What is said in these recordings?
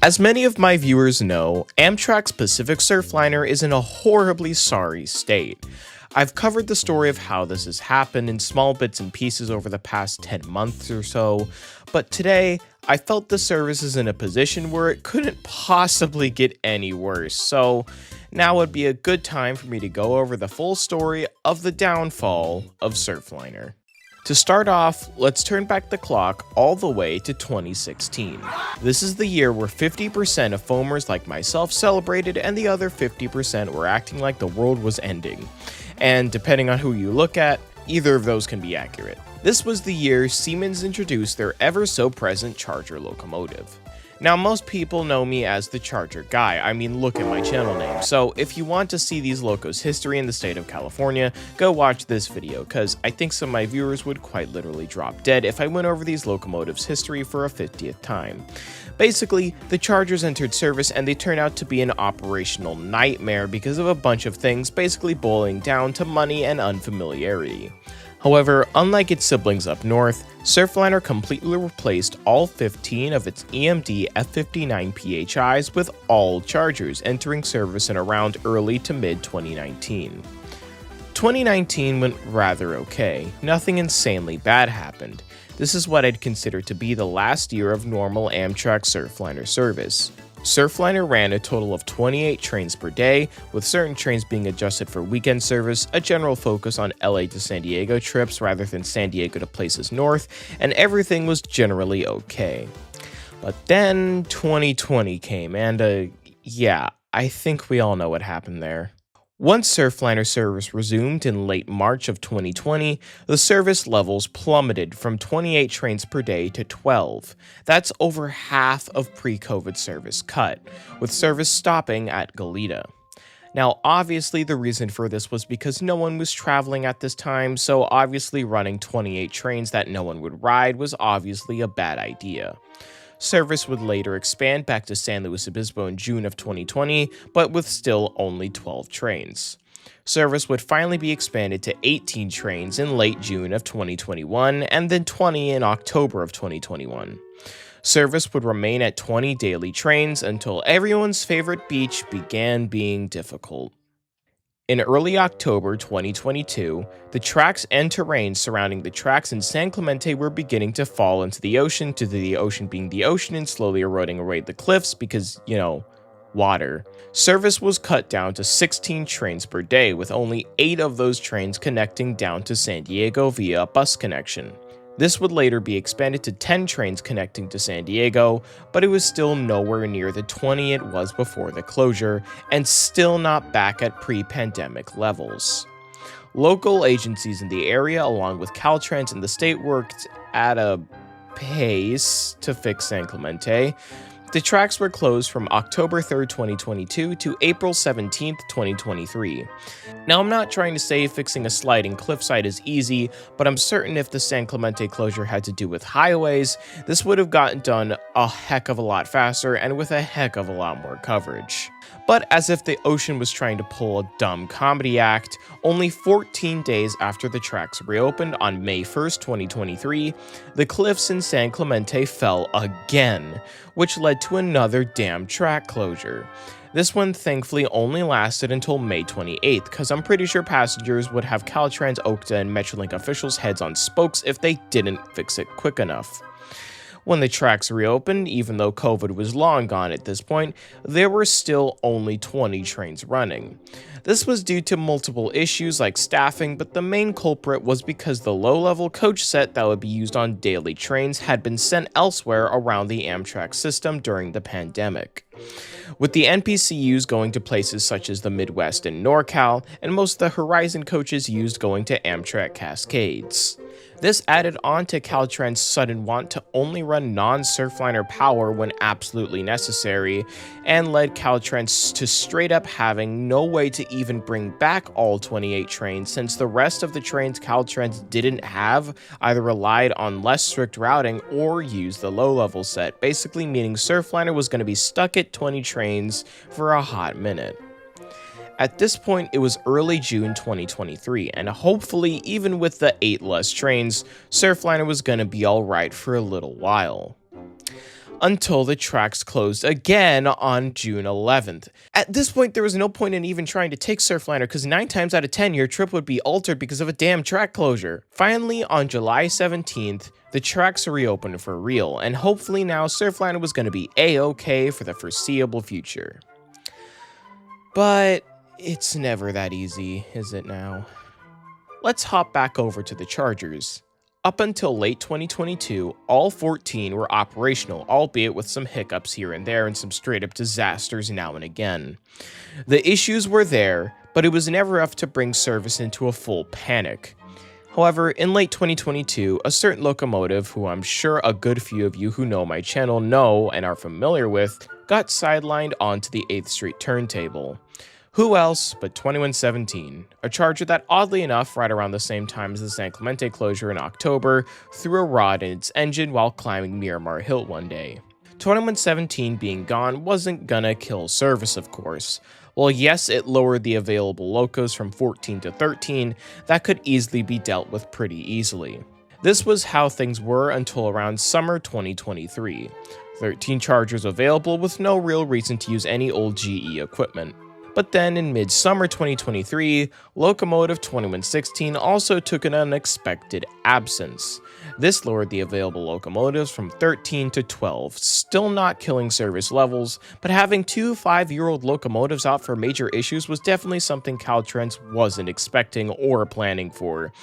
As many of my viewers know, Amtrak's Pacific Surfliner is in a horribly sorry state. I've covered the story of how this has happened in small bits and pieces over the past 10 months or so, but today I felt the service is in a position where it couldn't possibly get any worse, so now would be a good time for me to go over the full story of the downfall of Surfliner. To start off, let's turn back the clock all the way to 2016. This is the year where 50% of foamers like myself celebrated and the other 50% were acting like the world was ending. And depending on who you look at, either of those can be accurate. This was the year Siemens introduced their ever-so-present Charger locomotive. Now, most people know me as the Charger guy, I mean look at my channel name, so if you want to see these locos' history in the state of California, go watch this video, cause I think some of my viewers would quite literally drop dead if I went over these locomotives' history for a 50th time. Basically, the Chargers entered service and they turned out to be an operational nightmare because of a bunch of things basically boiling down to money and unfamiliarity. However, unlike its siblings up north, Surfliner completely replaced all 15 of its EMD F59 PHIs with all Chargers entering service in around early to mid 2019. 2019 went rather okay, nothing insanely bad happened. This is what I'd consider to be the last year of normal Amtrak Surfliner service. Surfliner ran a total of 28 trains per day, with certain trains being adjusted for weekend service, a general focus on LA to San Diego trips rather than San Diego to places north, and everything was generally okay. But then 2020 came, and yeah, I think we all know what happened there. Once Surfliner service resumed in late March of 2020, the service levels plummeted from 28 trains per day to 12. That's over half of pre-COVID service cut, with service stopping at Goleta. Now, obviously the reason for this was because no one was traveling at this time, so obviously running 28 trains that no one would ride was obviously a bad idea. Service would later expand back to San Luis Obispo in June of 2020, but with still only 12 trains. Service would finally be expanded to 18 trains in late June of 2021, and then 20 in October of 2021. Service would remain at 20 daily trains until everyone's favorite beach began being difficult. In early October 2022, the tracks and terrain surrounding the tracks in San Clemente were beginning to fall into the ocean, due to the ocean being the ocean and slowly eroding away the cliffs because, water. Service was cut down to 16 trains per day, with only 8 of those trains connecting down to San Diego via a bus connection. This would later be expanded to 10 trains connecting to San Diego, but it was still nowhere near the 20 it was before the closure, and still not back at pre-pandemic levels. Local agencies in the area, along with Caltrans and the state, worked at a pace to fix San Clemente. The tracks were closed from October 3rd, 2022 to April 17th, 2023. Now, I'm not trying to say fixing a sliding cliffside is easy, but I'm certain if the San Clemente closure had to do with highways, this would have gotten done a heck of a lot faster and with a heck of a lot more coverage. But as if the ocean was trying to pull a dumb comedy act, only 14 days after the tracks reopened on May 1st, 2023, the cliffs in San Clemente fell again, which led to another damn track closure. This one thankfully only lasted until May 28th, cause I'm pretty sure passengers would have Caltrans, Okta, and Metrolink officials' heads on spokes if they didn't fix it quick enough. When the tracks reopened, even though COVID was long gone at this point, there were still only 20 trains running. This was due to multiple issues like staffing, but the main culprit was because the low-level coach set that would be used on daily trains had been sent elsewhere around the Amtrak system during the pandemic. With the NPCUs going to places such as the Midwest and NorCal, and most of the Horizon coaches used going to Amtrak Cascades. This added on to Caltrans' sudden want to only run non-Surfliner power when absolutely necessary, and led Caltrans to straight up having no way to even bring back all 28 trains, since the rest of the trains Caltrans didn't have either relied on less strict routing or used the low-level set, basically meaning Surfliner was going to be stuck at 20 trains for a hot minute. At this point, it was early June 2023, and hopefully, even with the 8 less trains, Surfliner was gonna be alright for a little while. until the tracks closed again on June 11th. At this point, there was no point in even trying to take Surfliner because 9 times out of 10, your trip would be altered because of a damn track closure. Finally, on July 17th, the tracks reopened for real, and hopefully now Surfliner was going to be a-okay for the foreseeable future. But it's never that easy, is it now? Let's hop back over to the Chargers. Up until late 2022, all 14 were operational, albeit with some hiccups here and there and some straight-up disasters now and again. The issues were there, but it was never enough to bring service into a full panic. However, in late 2022, a certain locomotive, who I'm sure a good few of you who know my channel know and are familiar with, got sidelined onto the 8th Street turntable. Who else but 2117, a Charger that oddly enough, right around the same time as the San Clemente closure in October, threw a rod in its engine while climbing Miramar Hill one day. 2117 being gone wasn't gonna kill service, of course. While yes, it lowered the available locos from 14 to 13, that could easily be dealt with pretty easily. This was how things were until around summer 2023. 13 Chargers available with no real reason to use any old GE equipment. But then in mid-summer 2023, locomotive 2116 also took an unexpected absence. This lowered the available locomotives from 13 to 12, still not killing service levels, but having two 5-year-old locomotives out for major issues was definitely something Caltrans wasn't expecting or planning for.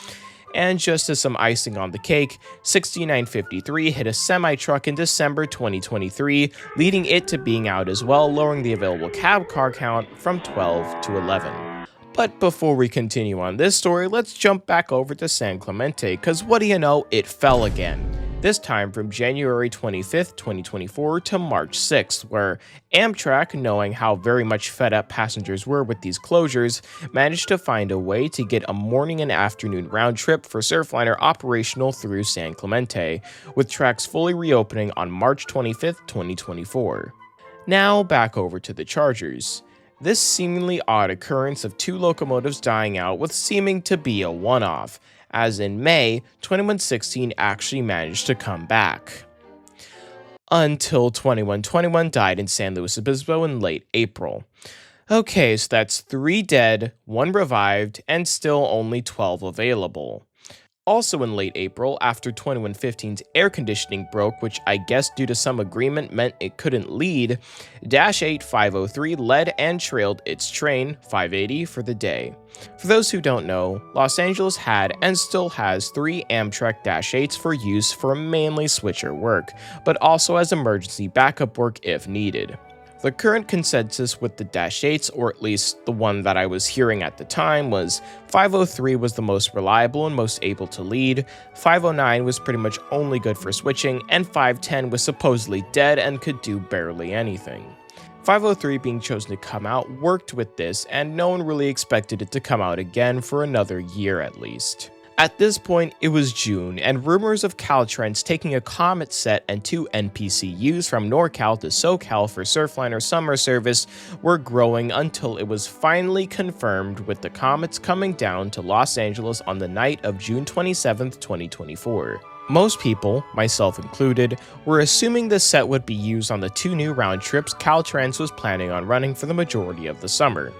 And just as some icing on the cake, 6953 hit a semi-truck in December 2023, leading it to being out as well, lowering the available cab car count from 12 to 11. But before we continue on this story, let's jump back over to San Clemente, cause what do you know, it fell again. This time from January 25th, 2024 to March 6th, where Amtrak, knowing how very much fed up passengers were with these closures, managed to find a way to get a morning and afternoon round trip for Surfliner operational through San Clemente, with tracks fully reopening on March 25th, 2024. Now back over to the Chargers. This seemingly odd occurrence of two locomotives dying out was seeming to be a one-off, as in May, 2116 actually managed to come back. Until 2121 died in San Luis Obispo in late April. Okay, so that's 3 dead, 1 revived, and still only 12 available. Also in late April, after 2115's air conditioning broke, which I guess due to some agreement meant it couldn't lead, Dash 8 503 led and trailed its train, 580, for the day. For those who don't know, Los Angeles had and still has 3 Amtrak Dash 8s for use for mainly switcher work, but also as emergency backup work if needed. The current consensus with the Dash 8s, or at least the one that I was hearing at the time, was 503 was the most reliable and most able to lead, 509 was pretty much only good for switching, and 510 was supposedly dead and could do barely anything. 503 being chosen to come out worked with this, and no one really expected it to come out again for another year at least. At this point, it was June, and rumors of Caltrans taking a Comet set and 2 NPCUs from NorCal to SoCal for Surfliner summer service were growing until it was finally confirmed with the Comets coming down to Los Angeles on the night of June 27, 2024. Most people, myself included, were assuming the set would be used on the 2 new round trips Caltrans was planning on running for the majority of the summer.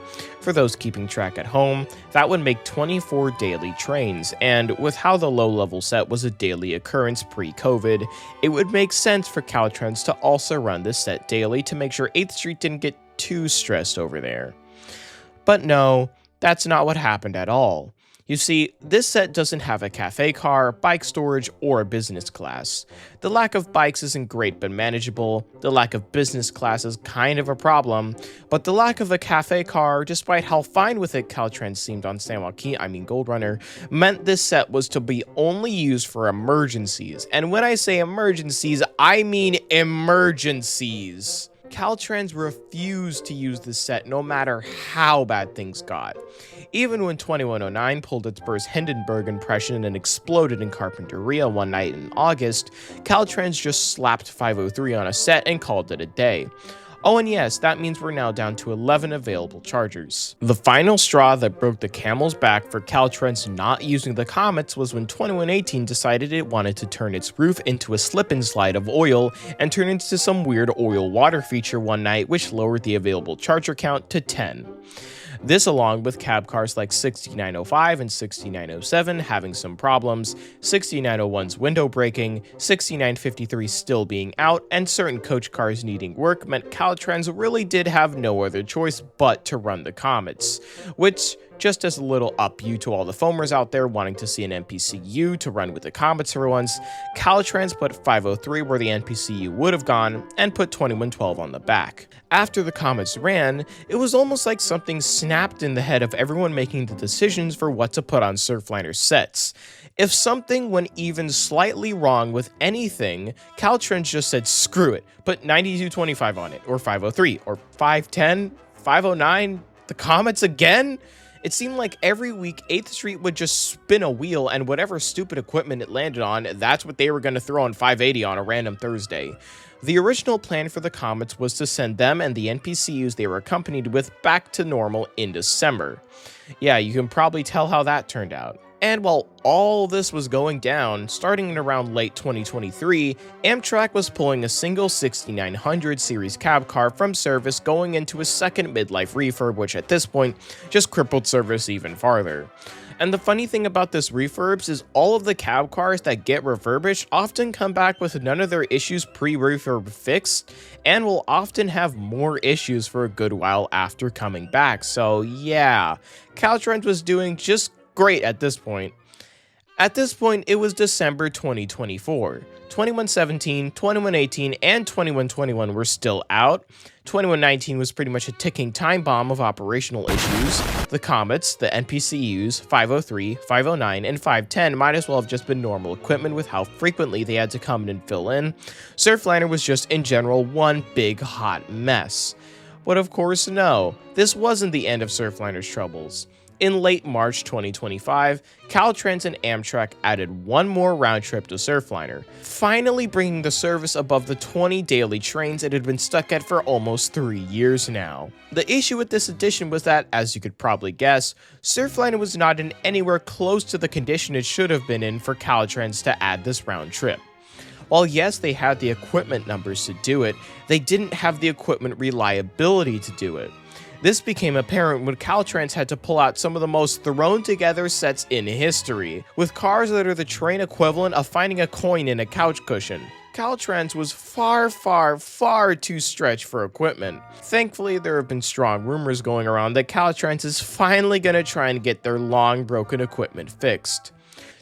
For those keeping track at home, that would make 24 daily trains, and with how the low-level set was a daily occurrence pre-COVID, it would make sense for Caltrans to also run this set daily to make sure 8th Street didn't get too stressed over there. But no, that's not what happened at all. You see, this set doesn't have a cafe car, bike storage, or a business class. The lack of bikes isn't great but manageable, the lack of business class is kind of a problem, but the lack of a cafe car, despite how fine with it Caltrans seemed on Gold Runner, meant this set was to be only used for emergencies. And when I say emergencies, I mean emergencies. Caltrans refused to use this set no matter how bad things got. Even when 2109 pulled its first Hindenburg impression and exploded in Carpinteria one night in August, Caltrans just slapped 503 on a set and called it a day. Oh, and yes, that means we're now down to 11 available chargers. The final straw that broke the camel's back for Caltrans not using the Comets was when 2118 decided it wanted to turn its roof into a slip and slide of oil and turn it into some weird oil water feature one night, which lowered the available charger count to 10. This along with cab cars like 6905 and 6907 having some problems, 6901's window breaking, 6953 still being out, and certain coach cars needing work meant Caltrans really did have no other choice but to run the Comets, which, just as a little up you to all the foamers out there wanting to see an NPCU to run with the Comets for once, Caltrans put 503 where the NPCU would have gone and put 2112 on the back. After the Comets ran, it was almost like something snapped in the head of everyone making the decisions for what to put on Surfliner sets. If something went even slightly wrong with anything, Caltrans just said screw it, put 9225 on it, or 503, or 510, 509, the Comets again? It seemed like every week 8th Street would just spin a wheel and whatever stupid equipment it landed on, that's what they were going to throw on 580 on a random Thursday. The original plan for the Comets was to send them and the NPCUs they were accompanied with back to normal in December. Yeah, you can probably tell how that turned out. And while all this was going down, starting in around late 2023, Amtrak was pulling a single 6900 series cab car from service going into a second midlife refurb, which at this point just crippled service even farther. And the funny thing about this refurbs is all of the cab cars that get refurbished often come back with none of their issues pre-refurb fixed, and will often have more issues for a good while after coming back. So yeah, Caltrans was doing just great at this point. At this point, it was December 2024. 2117, 2118, and 2121 were still out. 2119 was pretty much a ticking time bomb of operational issues. The Comets, the NPCUs, 503, 509, and 510 might as well have just been normal equipment with how frequently they had to come in and fill in. Surfliner was just in general one big hot mess. But of course no, this wasn't the end of Surfliner's troubles. In late March 2025, Caltrans and Amtrak added one more round trip to Surfliner, finally bringing the service above the 20 daily trains it had been stuck at for almost 3 years now. The issue with this addition was that, as you could probably guess, Surfliner was not in anywhere close to the condition it should have been in for Caltrans to add this round trip. While yes, they had the equipment numbers to do it, they didn't have the equipment reliability to do it. This became apparent when Caltrans had to pull out some of the most thrown together sets in history, with cars that are the train equivalent of finding a coin in a couch cushion. Caltrans was far too stretched for equipment. Thankfully, there have been strong rumors going around that Caltrans is finally gonna try and get their long broken equipment fixed.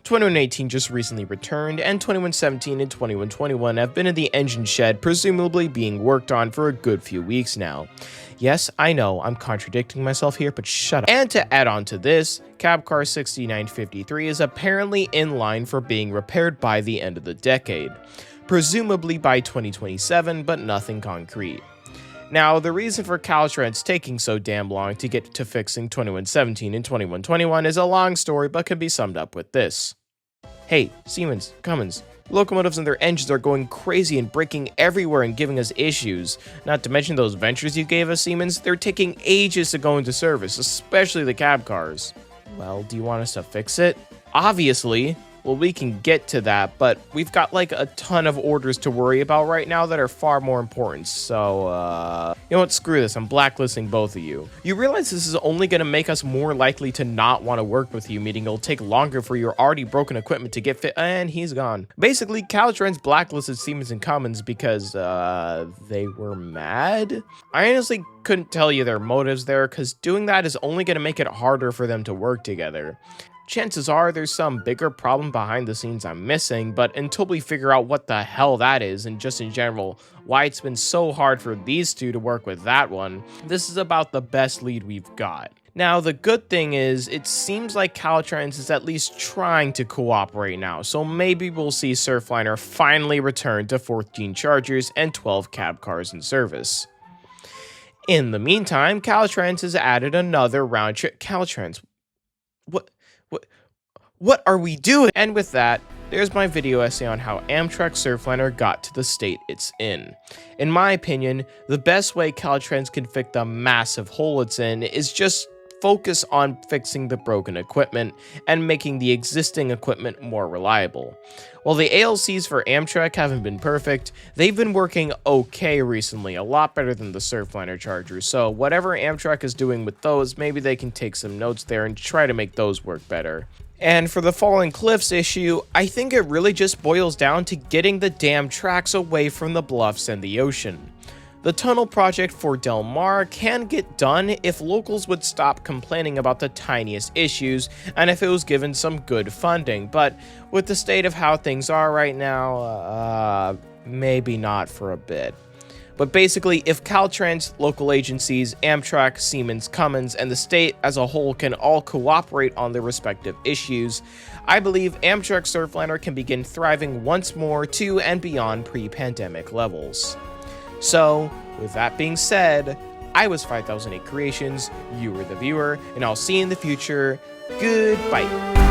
2118 just recently returned, and 2117 and 2121 have been in the engine shed, presumably being worked on for a good few weeks now. Yes, I know, I'm contradicting myself here, but shut up. And to add on to this, cab car 6953 is apparently in line for being repaired by the end of the decade, presumably by 2027, but nothing concrete. Now, the reason for Caltrans taking so damn long to get to fixing 2117 and 2121 is a long story, but can be summed up with this. Hey, Siemens, Cummins, locomotives and their engines are going crazy and breaking everywhere and giving us issues. Not to mention those ventures you gave us, Siemens, they're taking ages to go into service, especially the cab cars. Well, do you want us to fix it? Obviously. Well, we can get to that, but we've got like a ton of orders to worry about right now that are far more important, so, you know what, screw this, I'm blacklisting both of you. You realize this is only going to make us more likely to not want to work with you, meaning it'll take longer for your already broken equipment to get fit, and he's gone. Basically, Caltrans blacklisted Siemens and Cummins because, they were mad? I honestly couldn't tell you their motives there, because doing that is only going to make it harder for them to work together. Chances are there's some bigger problem behind the scenes I'm missing, but until we figure out what the hell that is, and just in general, why it's been so hard for these two to work with that one, this is about the best lead we've got. Now, the good thing is, it seems like Caltrans is at least trying to cooperate now, so maybe we'll see Surfliner finally return to 14 chargers and 12 cab cars in service. In the meantime, Caltrans has added another round trip. Caltrans, what are we doing? And with that, there's my video essay on how Amtrak Surfliner got to the state it's in. In my opinion, the best way Caltrans can fix the massive hole it's in is just focus on fixing the broken equipment and making the existing equipment more reliable. While the ALCs for Amtrak haven't been perfect, they've been working okay recently, a lot better than the Surfliner chargers, so whatever Amtrak is doing with those, maybe they can take some notes there and try to make those work better. And for the falling cliffs issue, I think it really just boils down to getting the damn tracks away from the bluffs and the ocean. The tunnel project for Del Mar can get done if locals would stop complaining about the tiniest issues and if it was given some good funding, but with the state of how things are right now, maybe not for a bit. But basically, if Caltrans, local agencies, Amtrak, Siemens, Cummins, and the state as a whole can all cooperate on their respective issues, I believe Amtrak Surfliner can begin thriving once more to and beyond pre-pandemic levels. So, with that being said, I was 5008 Creations, you were the viewer, and I'll see you in the future. Goodbye.